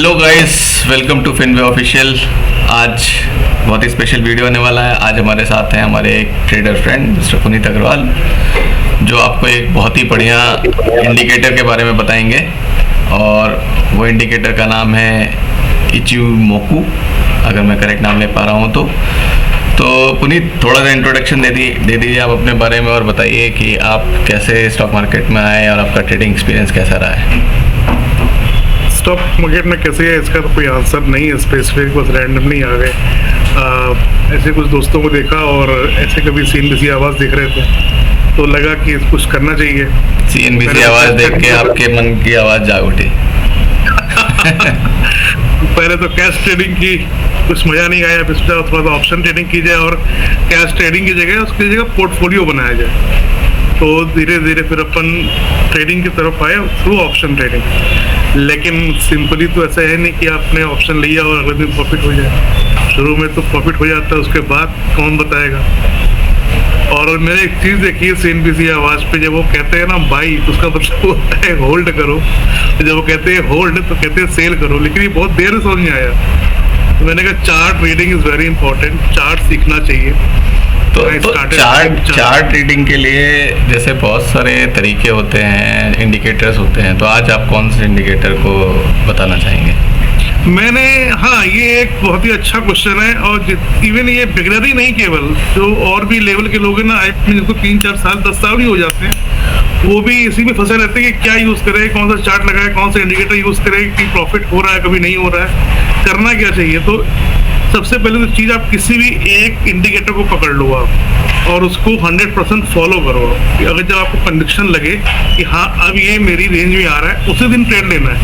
Hello guys, welcome to Finway official. आज बहुत ही special video होने वाला है। आज हमारे साथ हैं हमारे एक trader friend mister Puneet Agarwal, जो आपको एक बहुत ही बढ़िया इंडिकेटर के बारे में बताएंगे। और वो इंडिकेटर का नाम है इचिमोकू, अगर मैं करेक्ट नाम ले पा रहा हूँ तो पुनीत, थोड़ा सा इंट्रोडक्शन दे दीजिए आप अपने बारे में और बताइए कि आप कैसे स्टॉक मार्केट में आए और आपका ट्रेडिंग एक्सपीरियंस कैसा रहा है। स्टॉक मार्केट में कैसे है इसका तो कोई आंसर नहीं है स्पेसिफिक, बस रैंडमली आ गए। ऐसे कुछ दोस्तों को देखा और ऐसे कभी CNBC आवाज़ देख रहे थे तो लगा कि कुछ करना चाहिए। CNBC आवाज़ देख के आपके मन की आवाज़ जाग उठी। पहले तो कैश ट्रेडिंग की कुछ मज़ा नहीं आया, फिर सोचा थोड़ा सा ऑप्शन ट्रेडिंग की जाए और कैश ट्रेडिंग की जगह उसकी जगह पोर्टफोलियो बनाया जाए। तो धीरे धीरे फिर अपन ट्रेडिंग की तरफ आए थ्रू ऑप्शन ट्रेडिंग। लेकिन सिंपली तो ऐसा है नहीं कि आपने ऑप्शन लिया और अगले दिन प्रॉफिट हो जाए। शुरू में तो प्रॉफिट हो जाता है, उसके बाद कौन बताएगा। और मैंने एक चीज़ देखी है CNBC आवाज़ पे, जब वो कहते हैं ना बाई तो उसका मतलब होता है होल्ड करो, तो जब वो कहते हैं होल्ड तो कहते हैं सेल करो। लेकिन ये बहुत देर से समझ में आया, तो मैंने कहा chart reading is very important, chart सीखना चाहिए। तो चार्ट रीडिंग के लिए जैसे बहुत सारे तरीके होते हैं, इंडिकेटर्स होते हैं, तो आज आप कौन से इंडिकेटर को बताना चाहेंगे? हाँ, ये एक बहुत ही अच्छा क्वेश्चन है। और इवन ये बिगनर ही नहीं, केवल जो और भी लेवल के लोग हैं ना, जिनको 3-4 साल 10 साल भी हो जाते हैं, वो भी इसी में फंसे रहते हैं कि क्या यूज़ करें, कौन सा चार्ट लगाए, कौन सा इंडिकेटर यूज़ करें, कि प्रॉफिट हो रहा है कभी नहीं हो रहा है, करना क्या चाहिए। तो सबसे पहले तो चीज़, आप किसी भी एक इंडिकेटर को पकड़ लो आप और उसको 100% फॉलो करो। कि अगर जब आपको कन्विक्शन लगे कि हाँ अब ये मेरी रेंज में आ रहा है, उसी दिन ट्रेड लेना है।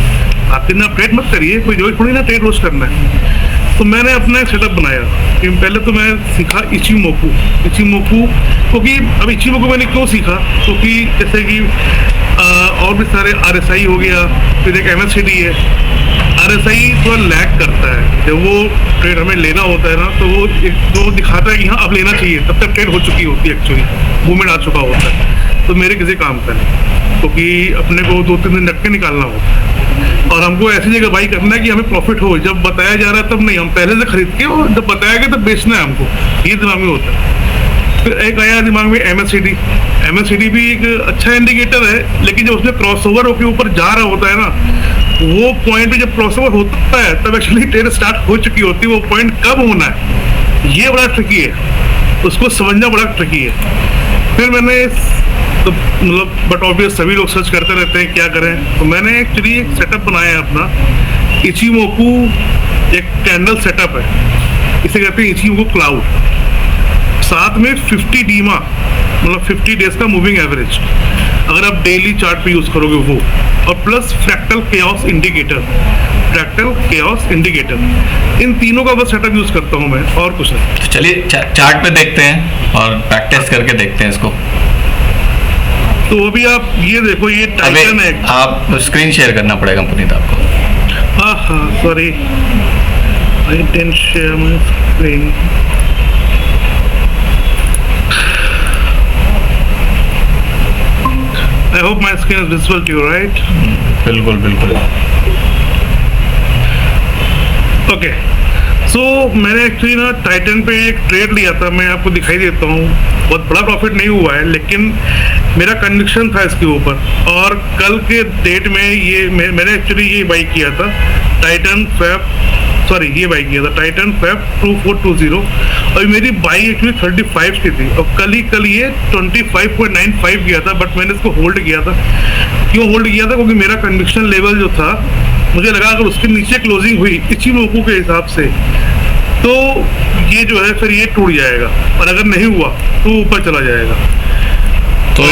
आप दिन आप ट्रेड मत करिए, कोई जो थोड़ी ना ट्रेड रोज करना है। तो मैंने अपना एक सेटअप बनाया कि पहले तो मैं सीखा इचिमोकू। क्योंकि अब इचिमोकू मैंने क्यों सीखा, क्योंकि जैसे कि और भी सारे RSI हो गया, फिर एक MACD है। RSI थोड़ा लैग करता है, जब वो ट्रेड हमें लेना होता है ना, तो वो एक जो दिखाता है कि हाँ अब लेना चाहिए, तब तक ट्रेड हो चुकी होती है, एक्चुअली मूवमेंट आ चुका होता है। तो मेरे किसी काम का नहीं, क्योंकि अपने को 2-3 दिन रख के निकालना होता है और हमको ऐसी जगह बाई करना है कि हमें प्रॉफिट हो। जब बताया जा रहा है तब नहीं, हम पहले से खरीद के, और जब बताया गया तब बेचना है हमको, ये दिमाग में होता है। फिर एक आया दिमाग में MACD भी एक अच्छा इंडिकेटर है, लेकिन जब उसमें क्रॉसओवर के ऊपर जा रहा होता है ना, वो पॉइंट पे जब क्रॉसओवर होता है तब एक्चुअली ट्रेड स्टार्ट हो चुकी होती है। वो पॉइंट कब होना है ये बड़ा ट्रिकी है, उसको समझना बड़ा ट्रिकी है। फिर मैंने तो मतलब बट ऑब्वियस सभी लोग सर्च करते रहते हैं क्या करें, तो मैंने एक्चुअली एक सेटअप बनाया है अपना। इचिमोकू एक कैंडल सेटअप है, इसे कहते हैं इचिमोकू क्लाउड। साथ में 50 डीमा, मतलब 50 डेज का मूविंग एवरेज, अगर आप डेली चार्ट पे यूज करोगे वो, और प्लस फ्रैक्टल केओस इंडिकेटर, इन तीनों का बस सेटअप यूज करता हूँ मैं, और कुछ नहीं। तो चलिए चार्ट पे देखते हैं और प्रैक्टिस करके देखते हैं इसको। तो अभी आप ये देखो, ये टाइटन है। आप स्क्रीन शेयर करना पड़ेगा पुनीत आपको। हाँ sorry, I didn't share my screen. I hope my screen is visible to you, right? बिल्कुल। Okay. So मैंने एक्चुअली ना टाइटन पे एक ट्रेड लिया था, मैं आपको दिखाई देता हूँ। बहुत बड़ा प्रॉफिट नहीं हुआ है, लेकिन मेरा कन्विक्शन था इसके ऊपर। और कल के डेट में ये मैंने एक्चुअली ये बाई किया था, टाइटन फैब 2420, और मेरी बाई एक्चुअली 35 की थी, और कल ये 25.95 किया था, बट मैंने इसको होल्ड किया था। क्यों होल्ड किया था? क्योंकि मेरा कन्विक्शन लेवल जो था, मुझे लगा अगर उसके नीचे क्लोजिंग हुई इचिमोकू के हिसाब से, तो ये जो है फिर ये टूट जाएगा, और अगर नहीं हुआ तो ऊपर चला जाएगा। तो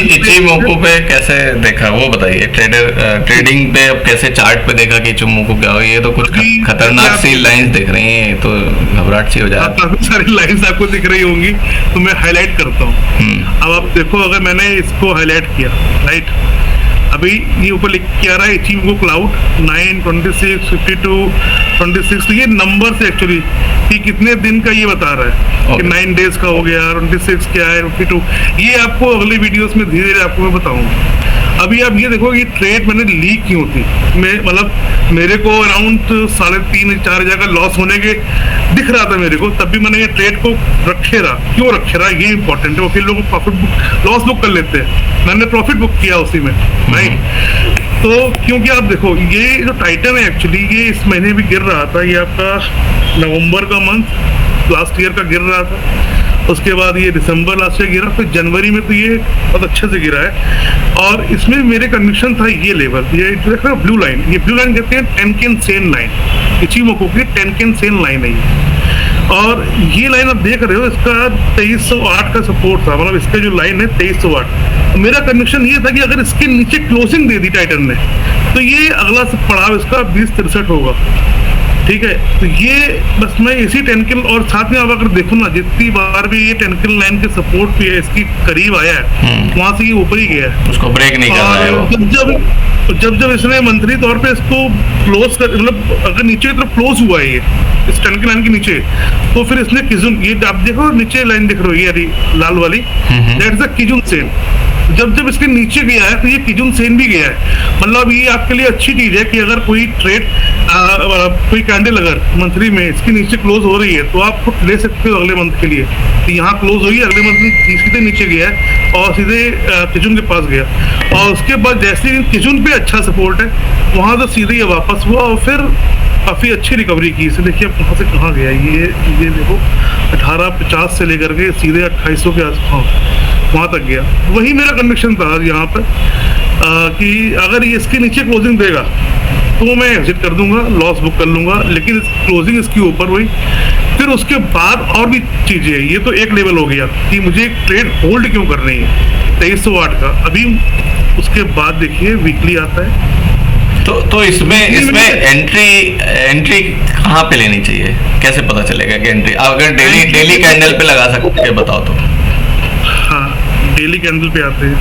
इचिमोकू पे कैसे देखा वो बताइए। ट्रेडिंग पे अब कैसे चार्ट पे देखा कि इचिमोकू क्या हो? ये तो कुछ खतरनाक सी लाइंस दिख रही हैं, तो घबराहट सी हो जाए। काफी सारी लाइंस आपको दिख रही होंगी, तो मैं हाईलाइट करता हूँ। अब आप देखो, अगर मैंने इसको हाईलाइट किया, राइट, अभी ये ऊपर लिख के आ रहा है इचिमोकू क्लाउड 9, 26, 52, 26। तो ये नंबर से एक्चुअली कि कितने दिन का ये बता रहा है, कि 9 डेज का हो गया, 26 क्या है, 52। ये आपको अगले वीडियोस में धीरे धीरे आपको मैं बताऊंगा। अभी आप ये देखो, ये ट्रेड मैंने ली क्यों थी, मैं मतलब मेरे को अराउंड 3.5-4 हज़ार का लॉस होने के दिख रहा था मेरे को, तब भी मैंने ये ट्रेड को रखे रहा। क्यों रखे रहा ये इंपॉर्टेंट है। वो फिर लोग प्रॉफिट बुक लॉस बुक कर लेते हैं, मैंने प्रॉफिट बुक किया उसी में, राइट। तो क्योंकि आप देखो ये जो टाइटन है एक्चुअली ये इस महीने भी गिर रहा था, ये आपका नवंबर का मंथ लास्ट ईयर का गिर रहा था, उसके बाद ये दिसंबर लास्ट ईयर गिरा, फिर जनवरी में तो ये बहुत अच्छे से गिरा है। और इसमें मेरे कन्विक्शन था ये लेवल, ये देख रहे हो ब्लू लाइन, ये ब्लू लाइन कहते हैं टेनकेन सेन लाइन, इचिमोको की टेनकेन सेन लाइन है ये। और ये लाइन आप देख रहे हो, इसका 2308 का सपोर्ट था, मतलब इसका जो लाइन है 2308। मेरा कन्विक्शन ये था कि अगर इसके नीचे क्लोजिंग दे दी टाइटन ने तो ये अगला पड़ाव इसका 2063 होगा, ठीक है। तो ये बस मैं इसी टेनकिल, और साथ में आप अगर देखो ना जितनी बार भी ये टेनकिल लाइन के सपोर्ट पे है इसकी करीब आया है वहां से ये ऊपर ही गया है, उसको ब्रेक नहीं कर रहा है वो। जब इसने मंथली तौर पे इसको क्लोज कर, मतलब अगर नीचे की तरफ क्लोज हुआ है ये इस टेनकिल लाइन के नीचे, तो फिर इसने किजुन, ये आप देखो नीचे लाइन दिख रही है ये लाल वाली, दैट्स द किजुन सेन। जब इसके नीचे गया है तो ये किजुन सेन भी गया है। मतलब ये आपके लिए अच्छी चीज है कि अगर कोई ट्रेड कोई कैंडल अगर मंथली में इसके नीचे क्लोज हो रही है तो आप खुद ले सकते हो अगले मंथ के लिए। तो यहाँ क्लोज हुई, अगले मंथ में सीधे नीचे गया है और सीधे किजुन के पास गया, और उसके बाद जैसे ही किजुन पे अच्छा सपोर्ट है वहां से सीधे ये वापस हुआ और फिर काफी अच्छी रिकवरी की। इसे देखिए अब कहाँ से कहाँ गया ये देखो 1850 से लेकर के सीधे 2800 के आसपास वहां तक गया। वही मेरा कन्विक्शन था यहाँ पर कि अगर ये इसके नीचे क्लोजिंग देगा तो मैं एग्जिट कर दूंगा, लॉस बुक कर लूंगा, लेकिन क्लोजिंग इसके ऊपर हुई। फिर उसके बाद और भी चीजें, ये तो एक लेवल हो गया कि मुझे एक ट्रेड होल्ड क्यों करनी है 2308 का। अभी उसके बाद देखिए वीकली आता है, तो इसमें एंट्री कहाँ पे लेनी चाहिए, कैसे पता चलेगा कि एंट्री, अगर डेली कैंडल पे लगा सकते हैं बताओ तो। हाँ, डेली कैंडल पे आते हैं।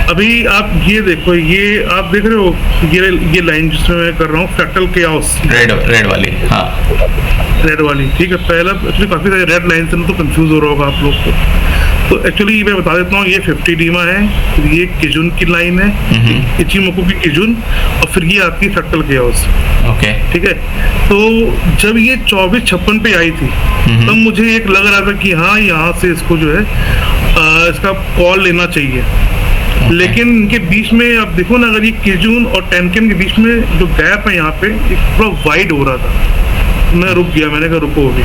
अभी आप ये देखो, ये आप देख रहे हो ये लाइन जिसमें मैं कर रहा हूँ फ्रैक्टल केओस, रेड वाली, हाँ रेड वाली, ठीक है। पहला एक्चुअली काफी सारे रेड लाइन से तो कंफ्यूज हो रहा होगा आप लोग को, तो एक्चुअली मैं बता देता हूँ ये 50 डीमा है, फिर ये किजुन की लाइन है, इचिमोको की किजुन, और फिर ये आपकी फ्रैक्टल केओस, ओके, ठीक है। तो जब ये 2456 पे आई थी तब मुझे एक लग रहा था कि हाँ यहाँ से इसको जो है इसका कॉल लेना चाहिए। लेकिन इनके बीच में आप देखो ना, अगर ये किजुन और टेनकेन के बीच में जो गैप है यहाँ पे एक थोड़ा वाइड हो रहा था, मैं रुक गया, मैंने कहा रुको अभी।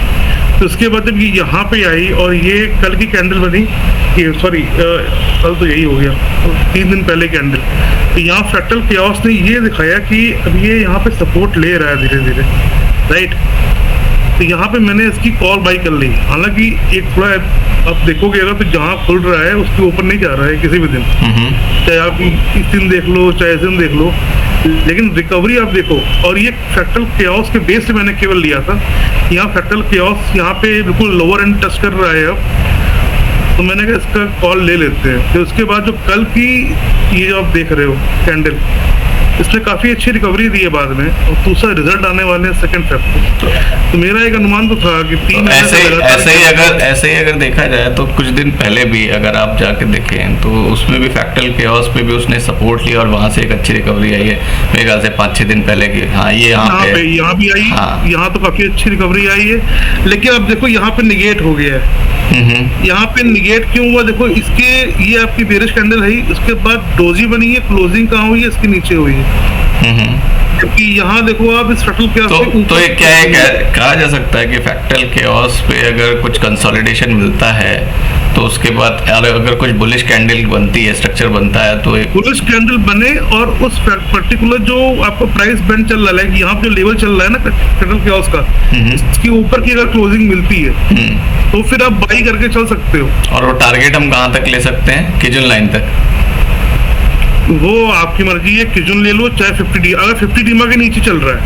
तो उसके बाद जब ये यहाँ पे आई और ये कल की कैंडल बनी, सॉरी कल तो यही हो गया, 3 दिन पहले कैंडल, तो यहाँ फ्रैक्टल केओस ने ये दिखाया कि अब ये यहाँ पे सपोर्ट ले रहा है धीरे धीरे, राइट। तो यहाँ पे मैंने इसकी कॉल बाई कर ली। हालांकि एक थोड़ा आप देखोगे अगर तो जहाँ खुल रहा है उसके ऊपर नहीं जा रहा है किसी भी दिन, चाहे आप इस दिन देख लो चाहे इस दिन देख लो, लेकिन रिकवरी आप देखो। और ये फ्रैक्टल केओस के बेस से मैंने केवल लिया था, यहाँ फ्रैक्टल केओस यहाँ पे बिल्कुल लोअर एंड टच कर रहा है अब, तो मैंने कहा इसका कॉल ले लेते हैं। फिर उसके बाद जो कल की ये जो आप देख रहे हो कैंडल, इसने काफी अच्छी रिकवरी दी है बाद में, और दूसरा रिजल्ट आने वाले हैं 2 फेब को। तो मेरा एक अनुमान तो था कि 3 ऐसे ही अगर देखा जाए तो कुछ दिन पहले भी अगर आप जाके देखें तो उसमें भी फ्रैक्टल केओस पे भी उसने सपोर्ट लिया और वहां से एक अच्छी रिकवरी आई है मेरे ख्याल से 5-6 दिन पहले की। हाँ, ये यहाँ भी आई, हाँ। यहाँ तो काफी अच्छी रिकवरी आई है, लेकिन अब देखो यहाँ पे निगेट हो गया है। यहाँ पे निगेट क्यों हुआ, देखो इसके ये आपकी बेरिश कैंडल है, उसके बाद डोजी बनी है, क्लोजिंग कहाँ हुई है, इसके नीचे हुई है। क्योंकि यहाँ देखो आप इस फ्रैक्टल केओस तो ये क्या है, कहा जा सकता है कि फ्रैक्टल केओस पे अगर कुछ कंसोलिडेशन मिलता है तो उसके बाद अगर कुछ बुलिश कैंडल बनती है, स्ट्रक्चर बनता है, तो बुलिश कैंडल बने और उस पर्टिकुलर जो आपका प्राइस बैंड चल रहा है, यहाँ पे जो लेवल चल रहा है ना फ्रैक्टल केओस का, इसके ऊपर की अगर क्लोजिंग मिलती है तो फिर आप बाई करके चल सकते हो। और वो टारगेट हम कहाँ तक ले सकते हैं, किजुन लाइन तक? वो आपकी मर्जी है, किजुन ले लो चाहे 50 डी, अगर 50 डीमा के नीचे चल रहा है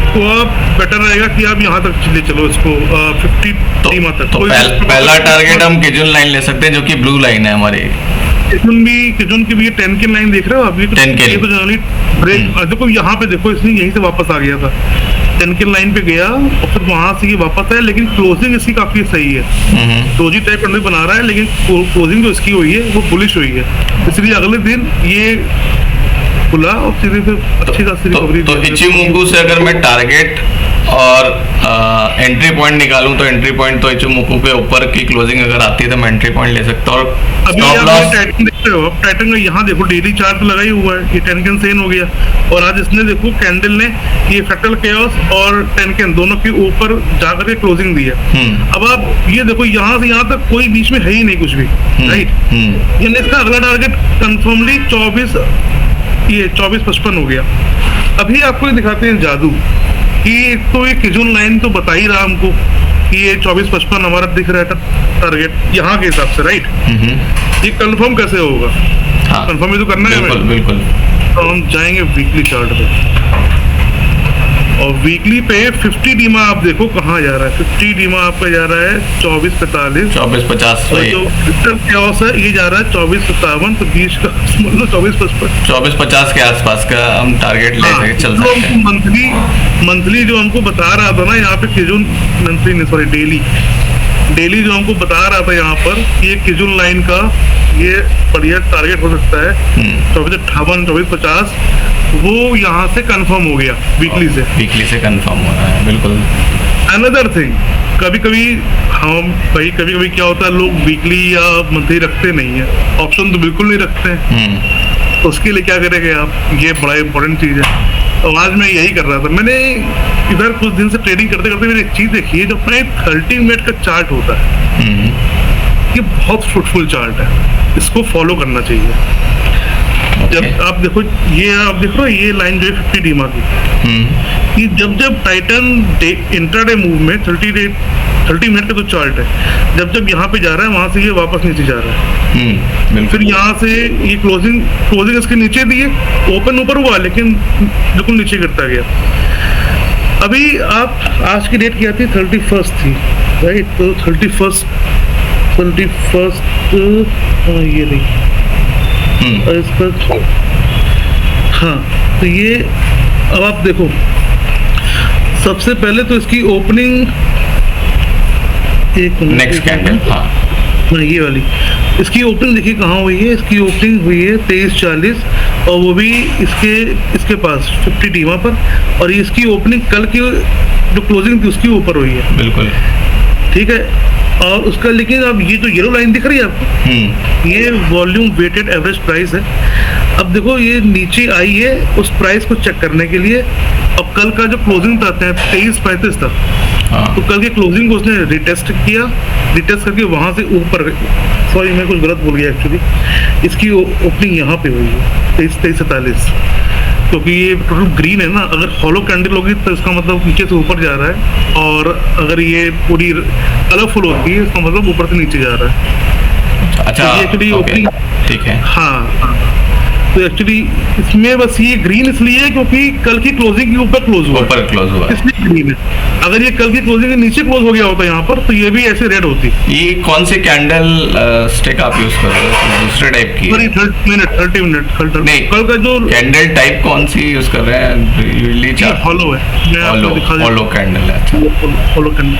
तो आप बेटर रहेगा कि आप यहाँ तक ले चलो इसको 50 डीमा तक। तो पहला टारगेट हम किजुन लाइन ले सकते हैं जो कि ब्लू लाइन है हमारी। किजुन की भी ये 10 लाइन देख रहे हो अभी, 10 ये तो जनरली ब्रेक, देखो यहाँ पे देखो इसने यहीं से वापस आ गया था, 10 के लाइन पे गया और फिर वहां से ये वापस आया, लेकिन क्लोजिंग इसकी काफी सही है। डोजी टाइप कैंडल बना रहा है, लेकिन क्लोजिंग जो इसकी हुई है वो बुलिश हुई है, इसलिए अगले दिन ये खुला और सीधे फिर अच्छी खासी रिकवरी। तो इचिमोकू से अगर मैं टारगेट और एंट्री पॉइंट निकालूं तो एंट्री पॉइंट तो इचिमोकू के ऊपर की क्लोजिंग अगर आती है तो मैं एंट्री पॉइंट ले सकता हूं। और अभी आप टाइटन देखते हो, टाइटन का यहाँ देखो डेली चार्ट लगा ही हुआ है, ये टेनकेन सेन हो गया और आज इसने देखो कैंडल ने ये फ्रैक्टल केओस और टेनकेन दोनों के ऊपर जाकर के क्लोजिंग दी है। अब आप ये देखो यहाँ से यहाँ तक कोई बीच में है ही नहीं कुछ भी, राइट। यानी इसका अगला टारगेट कंफर्मली 24-55 हो गया। अभी आपको ये दिखाते हैं जादू कि तो ये किजुन लाइन तो बता ही रहा हमको कि ये 24-55 हमारा दिख रहा है टारगेट यहाँ के हिसाब से, राइट। ये कंफर्म कैसे होगा? हाँ, कंफर्म ही तो करना है। बिल्कुल बिल्कुल। तो हम जाएंगे वीकली चार्ट पे और वीकली पे 50 डीमा आप देखो कहाँ जा रहा है। 50 डीमा आपका जा रहा है 24-45, 24-50 और जो क्रिस्टल केओस है ये जा रहा है 24-57, तो बीच का मतलब 24-55 24-50 के आसपास का हम टारगेट ले हाँ, चल तो सकते हैं। मंथली जो हमको बता रहा था ना यहाँ पे किजुन, मंथली नहीं सॉरी डेली जो हमको बता रहा था यहाँ पर ये किजुन लाइन का ये बढ़िया टारगेट हो सकता है 24-58, 24-50, वो यहाँ से कंफर्म हो गया वीकली से कंफर्म हो रहा है, बिल्कुल। अनदर थिंग, कभी कभी क्या होता है, लोग वीकली या मंथली रखते नहीं है, ऑप्शन तो बिल्कुल नहीं रखते हैं। तो उसके लिए क्या करेंगे आप, ये बड़ा इंपॉर्टेंट चीज है। तो आज मैं यही कर रहा था, मैंने इधर कुछ दिन से ट्रेडिंग करते करते मैंने एक चीज देखी है, जो अपना 30 मिनट का चार्ट होता है, ये बहुत फ्रूटफुल चार्ट है, इसको फॉलो करना चाहिए। जब आप देखो ये आप देख रहे हो ये लाइन जो है 50 डीमा की, ये जब टाइटन इंट्राडे मूव में 30 मिनट का तो चार्ट है, जब यहाँ पे जा रहा है वहां से ये वापस नीचे जा रहा है। फिर यहाँ से ये क्लोजिंग इसके नीचे दी है, ओपन ऊपर हुआ लेकिन बिल्कुल नीचे गिरता गया। अभी आप आज की डेट क्या थी, 31 थी, राइट। तो 31 ये नहीं इसका, हाँ। तो ये अब आप देखो, सबसे पहले तो इसकी ओपनिंग नेक्स्ट कैंडल, हाँ ये वाली, इसकी ओपनिंग देखिए कहाँ हुई है। इसकी ओपनिंग हुई है 23:40 और वो भी इसके पास 50 डीमा पर, और इसकी ओपनिंग कल की जो क्लोजिंग थी उसके ऊपर हुई है, बिल्कुल ठीक है। और उसका लेकिन अब ये जो येलो लाइन दिख रही है आपको, ये वॉल्यूम वेटेड एवरेज प्राइस है। अब देखो ये नीचे आई है उस प्राइस को चेक करने के लिए। अब कल का जो क्लोजिंग था 23:35 था, तो कल के क्लोजिंग को उसने रिटेस्ट करके वहां से ऊपर, सॉरी मैं कुछ गलत बोल गया एक्चुअली, इसकी ओपनिंग यहाँ पे हुई है 23:47, क्योंकि ये टोटल ग्रीन है ना। अगर हॉलो कैंडल होगी तो इसका मतलब नीचे से ऊपर जा रहा है, और अगर ये पूरी कलरफुल होती है इसका मतलब ऊपर से नीचे जा रहा है। अच्छा, एक्चुअली ओपनिंग ठीक है, हाँ। तो एक्चुअली इसमें बस ये ग्रीन इसलिए है क्योंकि कल की क्लोजिंग के ऊपर क्लोज हुआ, इसलिए ग्रीन है। अगर ये कल की क्लोजिंग के नीचे क्लोज हो गया होता यहाँ पर तो ये भी ऐसे रेड होती। ये कौन सी कैंडल स्टिक आप यूज कर रहे हो, दूसरे टाइप की? 30 मिनट नहीं, कल का जो कैंडल टाइप कौन सी यूज कर रहे हैं? यूजुअली हॉलो है, हॉलो कैंडल है। हॉलो कैंडल,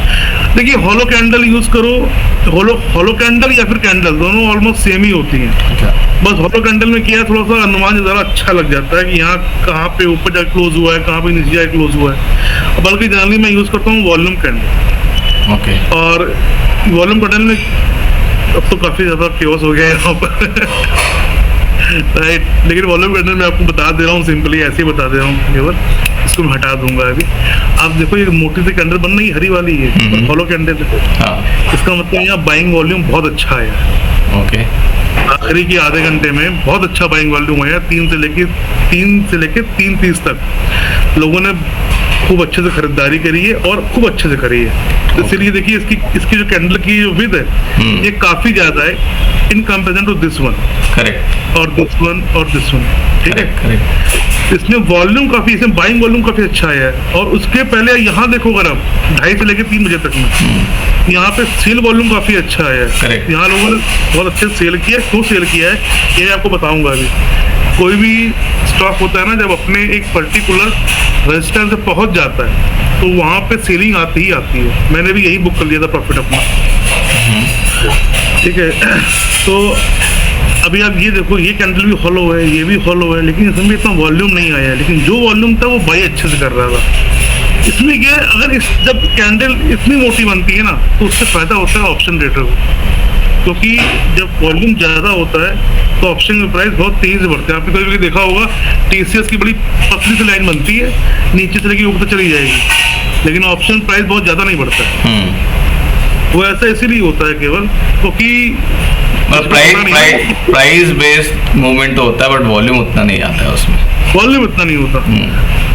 देखिए हॉलो कैंडल यूज करो, हॉलो कैंडल या फिर कैंडल दोनों ऑलमोस्ट सेम ही होती हैं। बस हॉलो कैंडल में क्या है, थोड़ा सा अनुमान ज़रा अच्छा लग जाता है कि यहाँ कहाँ पे ऊपर जाके क्लोज हुआ है, कहाँ पे नीचे जाके क्लोज हुआ है। बल्कि जनरली मैं यूज़ करता हूँ वॉल्यूम कैंडल। ओके। और वॉल्यूम कैंडल में अब तो काफ़ी ज़्यादा केओस हो गया है यहाँ पर राइट। लेकिन वॉल्यूम कैंडल मैं आपको बता दे रहा हूँ, सिंपली ऐसे ही बता दे रहा हूँ केवल, इसको मैं हटा दूंगा अभी। आप देखो ये मोटी सी कैंडल बन रही, हरी वाली है हॉलो कैंडल, इसका मतलब यहाँ बाइंग वॉल्यूम बहुत अच्छा है। ओके, आखिरी के आधे घंटे में बहुत अच्छा बाइंग वॉल्यूम आया, 3 से लेके 3:30 तक लोगों ने खूब अच्छे से खरीदारी करी है और खूब अच्छे से करी है। तो इसलिए देखिए इसकी जो कैंडल की जो विड्थ है ये काफी ज्यादा है in comparison to this one. Correct. और दिस वन, ठीक है। करेक्ट। इसमें वॉल्यूम काफी, इसमें बाइंग वॉल्यूम काफी अच्छा है। और उसके पहले यहाँ देखो अगर आप 2:30 से लेके 3 बजे तक में यहाँ पे सेल वॉल्यूम काफी अच्छा है। यहाँ लोगों ने बहुत अच्छे से सेल किया। क्यों सेल किया है ये मैं आपको बताऊंगा अभी। कोई भी स्टॉक होता है ना, जब अपने एक पर्टिकुलर रेजिस्टेंस से पहुंच जाता है तो वहां पे सेलिंग आती ही आती है। मैंने भी यही बुक कर लिया था प्रॉफिट अपना, ठीक है। तो अभी आप ये देखो, ये कैंडल भी हॉलो है, ये भी हॉलो है, लेकिन इसमें इतना वॉल्यूम नहीं आया है। लेकिन जो वॉल्यूम था वो बाई अच्छे से कर रहा था। इसमें क्या है, अगर जब कैंडल इतनी मोटी बनती है ना तो उससे फायदा होता है ऑप्शन ट्रेडर को, क्योंकि जब वॉल्यूम ज़्यादा होता है तो ऑप्शन में प्राइस बहुत तेज़ बढ़ते हैं। आपने कभी कभी देखा होगा TCS की बड़ी पतली सी लाइन बनती है, नीचे से लेकर ऊपर तक चली जाएगी, लेकिन ऑप्शन प्राइस बहुत ज़्यादा नहीं बढ़ता है। वो ऐसा इसीलिए होता है केवल क्योंकि प्राइस बेस्ड मूवमेंट तो होता है, बट वॉल्यूम उतना नहीं आता है उसमें, वॉल्यूम इतना नहीं होता।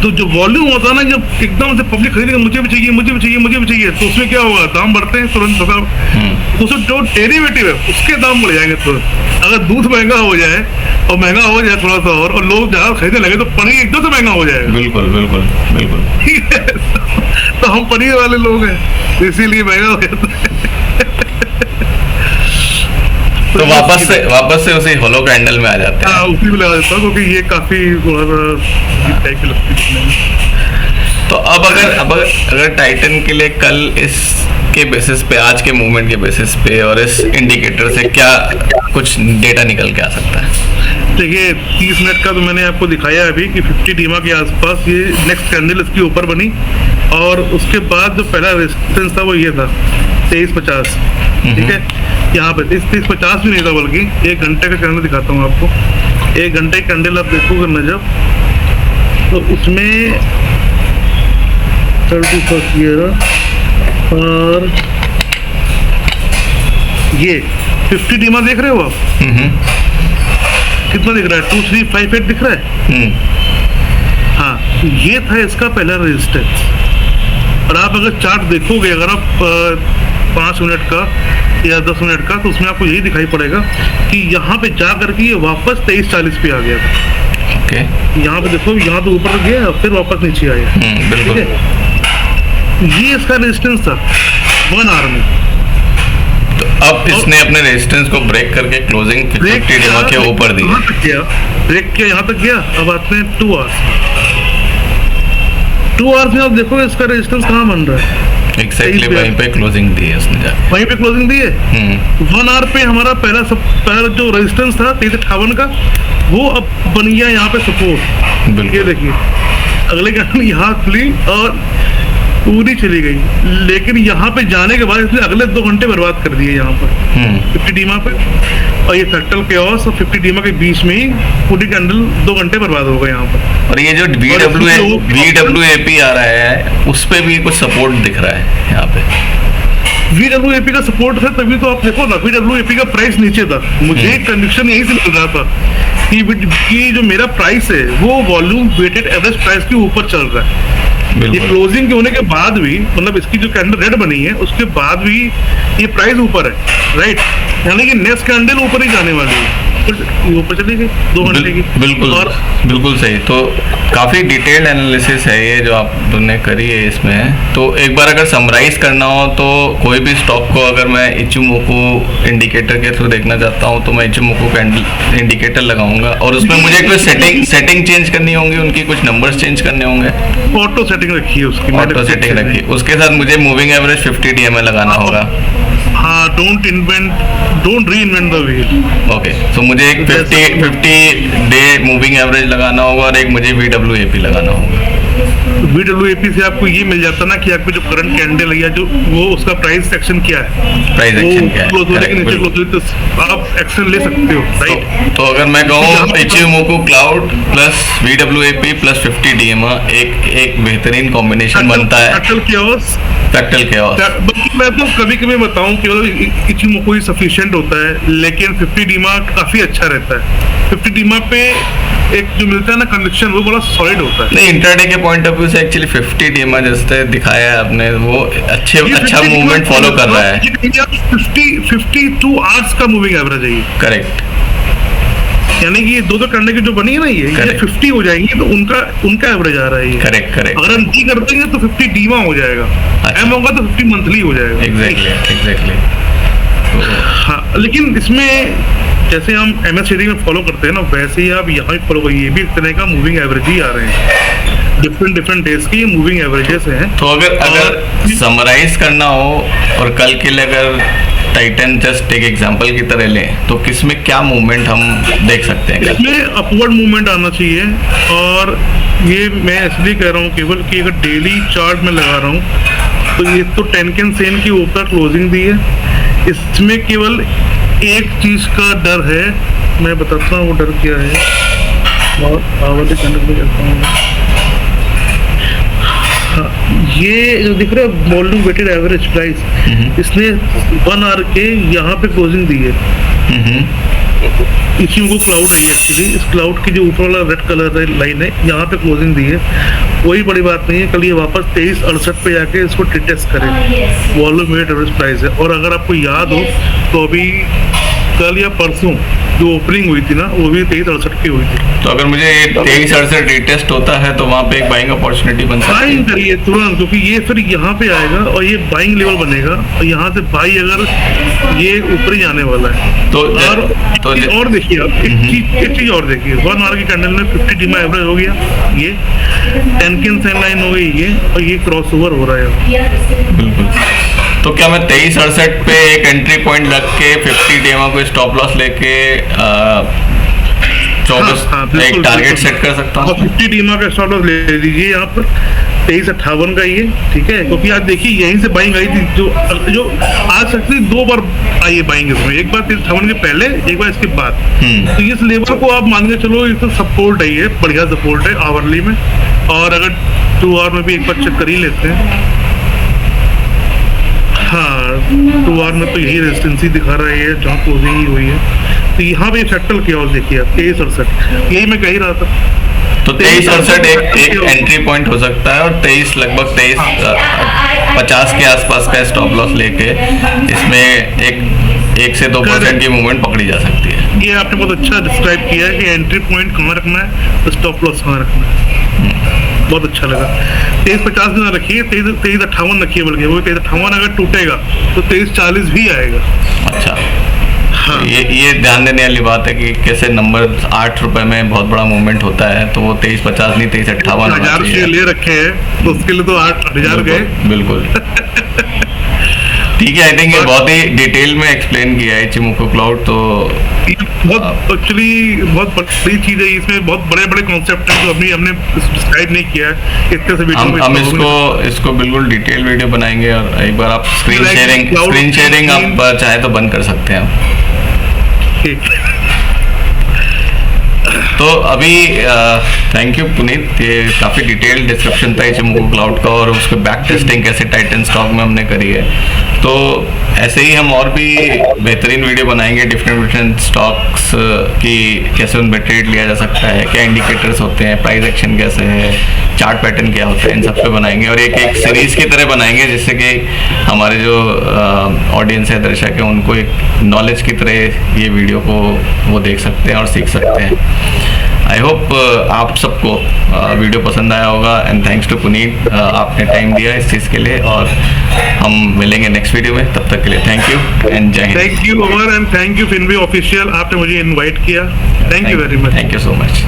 तो जो वॉल्यूम होता है ना, जब एकदम से पब्लिक खरीदेगा मुझे भी चाहिए, मुझे भी चाहिए, मुझे भी चाहिए, तो उसमें क्या होगा, दाम बढ़ते हैं तुरंत। तो उसमें जो डेरिवेटिव है उसके दाम बढ़ जाएंगे तुरंत। अगर दूध महंगा हो जाए और महंगा हो जाए थोड़ा सा और लोग ज़्यादा खरीदने लगे तो पनीर एकदम से महंगा हो जाएगा। बिल्कुल बिल्कुल बिल्कुल, ठीक है। तो हम पनीर वाले लोग हैं, इसीलिए महंगा हो जाता है। तो वापस से उसी होलो कैंडल में आ जाते हैं। उसी में लगा देता हूँ क्योंकि ये काफी टाइप की लगती है। तो अब अगर टाइटन के लिए कल इसके बेसिस पे, आज के मूवमेंट के बेसिस पे और इस इंडिकेटर से क्या कुछ डेटा निकल के आ सकता है? देखिए 30 मिनट का तो मैंने आपको दिखाया अभी कि 50 डीमा के आसपास ये नेक्स्ट कैंडल इसके ऊपर बनी, और उसके बाद जो पहला रेजिस्टेंस था वो ये था 2350, ठीक है। यहाँ पे 2350 भी नहीं था, बल्कि 1 घंटे का कैंडल दिखाता हूँ आपको। 1 घंटे का कैंडल आप देखोगे ना जब, तो उसमें 31st ईयर और ये 50 डीमा देख रहे हो आप? कितना दिख रहा है? 2358 दिख रहा है। हाँ, ये था इसका पहला रेजिस्टेंस। और आप अगर चार्ट देखोगे, अगर आप 5 मिनट का या 10 मिनट का, तो उसमें आपको यही दिखाई पड़ेगा कि यहाँ पे जा करके ये वापस 2340 पे आ गया था। ओके, यहाँ पे देखो, यहाँ तो ऊपर गया फिर वापस नीचे आया। बिल्कुल। ये इसका रेजिस्टेंस था 1 आवर में। तो अब इसने अपने रेजिस्टेंस को ब्रेक करके क्लोजिंग 50 डीमा के ऊपर दी। ब्रेक किया, यहाँ तक गया। अब आते हैं 2 आवर्स। 2 आवर्स में आप देखो इसका रेजिस्टेंस कहाँ बन रहा है। एक्जैक्टली वहीं पे क्लोजिंग दी है उसने जाके, वहीं पे क्लोजिंग दी है। 1 आवर पे हमारा पहला जो रेजिस्टेंस था 2358 का, वो अब बन गया यहाँ पे सपोर्ट। ये देखिए, अगले कैंडल यहाँ खुली और पूरी चली गई, लेकिन यहाँ पे जाने के बाद इसने अगले 2 घंटे बर्बाद कर दिए यहाँ पर 50 डीमा पे। और ये फ्रैक्टल केओस और 50 डीमा के बीच में ही पूरी कैंडल 2 घंटे बर्बाद हो गए यहाँ पर। और ये जो VWAP आ रहा है उस पे भी कुछ सपोर्ट दिख रहा है यहाँ पे। VWAP का सपोर्ट है, तभी तो आप देखो ना VWAP का प्राइस नीचे था। मुझे कंडीशन यही से मिल रहा था कि जो मेरा प्राइस है वो वॉल्यूम वेटेड एवरेज प्राइस के ऊपर चल रहा है। ये क्लोजिंग के होने के बाद भी, मतलब इसकी जो कैंडल रेड बनी है उसके बाद भी ये प्राइस ऊपर है, राइट। यानी कि नेक्स्ट कैंडल ऊपर ही जाने वाली है, ऊपर चली गई 2 घंटे की। बिल्कुल सही। तो काफ़ी डिटेल्ड एनालिसिस है ये जो आपने करी है इसमें। तो एक बार अगर समराइज करना हो तो कोई भी स्टॉक को अगर मैं इचिमोकू इंडिकेटर के थ्रू देखना चाहता हूँ तो मैं इचिमोकू कैंडल इंडिकेटर लगाऊंगा, और उसमें मुझे कोई सेटिंग चेंज करनी होंगी, उनकी कुछ नंबर्स चेंज करने होंगे। ऑटो सेटिंग रखी है उसकी, ऑटो सेटिंग रखी। उसके साथ मुझे मूविंग एवरेज 50 DMA लगाना होगा। हाँ, don't reinvent the wheel. Okay, तो मुझे एक 50 डे मूविंग एवरेज लगाना होगा और एक मुझे VWAP लगाना होगा। VWAP से आपको ये मिल जाता ना कि आपको जो करंट कैंडल है या जो वो उसका प्राइस एक्शन क्या है, प्राइस एक्शन क्या है, तो आप एक्शन ले सकते हो, राइट। तो अगर मैं कहूँ Ichimoku cloud plus VWAP plus 50 DMA एक बेहतरीन कॉम्बिनेशन बनता है। Fractal chaos. मैं तो कभी कभी बताऊं कि इचिमोकू ही सफिशिएंट होता है, लेकिन 50 डीमा काफी अच्छा रहता है। 50 डीमा पे एक जो मिलता है ना कनेक्शन, वो बड़ा सॉलिड होता है। नहीं, इंट्राडे के पॉइंट ऑफ व्यू से एक्चुअली 50 डीमा जैसे दिखाया है आपने, वो अच्छा मूवमेंट फॉलो कर रहा है। 52 आवर्स का मूविंग एवरेज है ये। करेक्ट। यानी कि ये दो करने की जो बनी है ना, ये 50 हो जाएंगी तो उनका एवरेज आ रहा है ये। करेक्ट। अगर हम डी कर देंगे तो 50 डीमा हो जाएगा। एम होगा तो 50 मंथली हो जाएगा। एग्जैक्टली। हाँ, लेकिन इसमें जैसे हम MACD में फॉलो करते हैं ना, वैसे ही आप यहाँ भी फॉलो करिए। ये भी इस तरह का मूविंग एवरेज ही आ रहे हैं। डिफरेंट डेज की, ये मूविंग एवरेजेस हैं। तो अगर समराइज करना हो और कल के लिए अगर टाइटन जस्ट एक एग्जांपल की तरह लें तो किसमें क्या मूवमेंट हम देख सकते हैं? इसमें अपवर्ड मूवमेंट आना चाहिए, और ये मैं इसलिए कह रहा हूँ केवल कि अगर डेली चार्ट में लगा रहा हूँ तो ये तो टेनकेन सेन की ऊपर क्लोजिंग दी है। इसमें केवल एक चीज का डर है, मैं बताता हूँ वो डर क्या है। बहुत आवश्यक करता हूँ। ये जो दिख रहा है वॉल्यूम वेटेड एवरेज प्राइस, इसने 1 आवर के यहाँ पे क्लोजिंग दी है। इसी को क्लाउड है एक्चुअली, इस क्लाउड की जो ऊपर वाला रेड कलर लाइन है यहाँ पे क्लोजिंग दी है। कोई बड़ी बात नहीं है, कल ये वापस 2368 पे जाके इसको टेस्ट करे। वॉल्यूम वेटेड एवरेज प्राइस है। और अगर आपको याद हो तो अभी कल या परसों जो ओपनिंग हुई थी ना, वो भी 2368 की हुई थी। तो अगर मुझे 2368 रीटेस्ट होता है तो वहाँ पे एक बाइंग अपॉर्चुनिटी बन सकती है। बाइंग करिए तुरंत, क्योंकि ये फिर यहाँ पे आएगा और ये बाइंग लेवल बनेगा, और यहाँ से बाई अगर ये ऊपर ही आने वाला है तो और देखिए आप एक चीज और देखिए, 1 आवर की कैंडल में 50 डीमा एवरेज हो गया, ये टेनकेन सेन लाइन हो गई ये, और ये क्रॉस ओवर हो रहा है। बिल्कुल। तो क्या मैं 2368 पे एक एंट्री पॉइंट रख के 50 डेमा को स्टॉप लॉस लेके 24 एक टारगेट सेट कर सकता हूँ? 50 डीमा का स्टॉप लॉस ले लीजिए यहाँ पर 2358 का ये, ठीक है। क्योंकि आज देखिए यहीं से बाइंग आई थी, जो आज सकती 2 बार आई है बाइंग इसमें, एक बार 2358 के पहले, एक बार इसके बाद। तो इस लेवल को आप मान के चलो, ये तो सपोर्ट है, ये बढ़िया सपोर्ट है आवरली में। और अगर 2 आवर में भी एक बार चेक कर ही लेते हैं, हाँ 2 आवर में तो यही रेजिस्टेंसी दिखा रहा है जहाँ क्लोजिंग ही हुई है। तो यहाँ पे फ्रैक्टल किऑस देखिए आप 2368, यही मैं कह ही रहा था। तो 2368 एक एंट्री पॉइंट हो सकता है, और 23 लगभग 2350 के आसपास का स्टॉप लॉस लेके इसमें 1 से 2% की मूवमेंट पकड़ी जा सकती है। ये आपने बहुत अच्छा डिस्क्राइब किया है कि एंट्री पॉइंट कहाँ रखना है, स्टॉप लॉस कहाँ रखना है। बहुत अच्छा लगा। 2350 ना रखिए, 2358 रखिए, बल्कि वो 2358 अगर टूटेगा तो 2340 भी आएगा। अच्छा, हाँ। ये ध्यान देने वाली बात है कि कैसे नंबर 8 रुपए में बहुत बड़ा मूवमेंट होता है, तो वो 2350 नहीं 2358 1000 शेयर ले रखे हैं तो उसके लिए तो 8000 गए। बिल्कुल ठीक है। आई थिंक ये बहुत ही डिटेल में एक्सप्लेन किया है इचिमोकू क्लाउड। तो बहुत एक्चुअली बहुत बड़ी चीज है, इसमें बहुत बड़े बड़े कॉन्सेप्ट हैं जो अभी हमने डिस्क्राइब नहीं किया है इतने से वीडियो में। हम इसको बिल्कुल डिटेल वीडियो बनाएंगे, और एक बार आप स्क्रीन शेयरिंग आप चाहे तो बंद कर सकते हैं। तो अभी थैंक यू पुनीत, ये काफ़ी डिटेल्ड डिस्क्रिप्शन था इचिमोकू क्लाउड का, और उसके बैक टेस्टिंग कैसे टाइटन स्टॉक में हमने करी है। तो ऐसे ही हम और भी बेहतरीन वीडियो बनाएंगे डिफरेंट स्टॉक्स की, कैसे उन पर ट्रेड लिया जा सकता है, क्या इंडिकेटर्स होते हैं, प्राइस एक्शन कैसे है, चार्ट पैटर्न क्या होता है, इन सब पे बनाएंगे। और एक सीरीज की तरह बनाएंगे, जिससे कि हमारे जो ऑडियंस है, दर्शक है, उनको एक नॉलेज की तरह ये वीडियो को वो देख सकते हैं और सीख सकते हैं। आई होप आप सबको वीडियो पसंद आया होगा, एंड थैंक्स टू पुनीत, आपने टाइम दिया इस चीज़ के लिए। और हम मिलेंगे नेक्स्ट वीडियो में, तब तक के लिए thank you and Jai Hind. Thank you over, and thank you Finway official, आपने मुझे इनवाइट किया। Thank you very much. Thank you so much.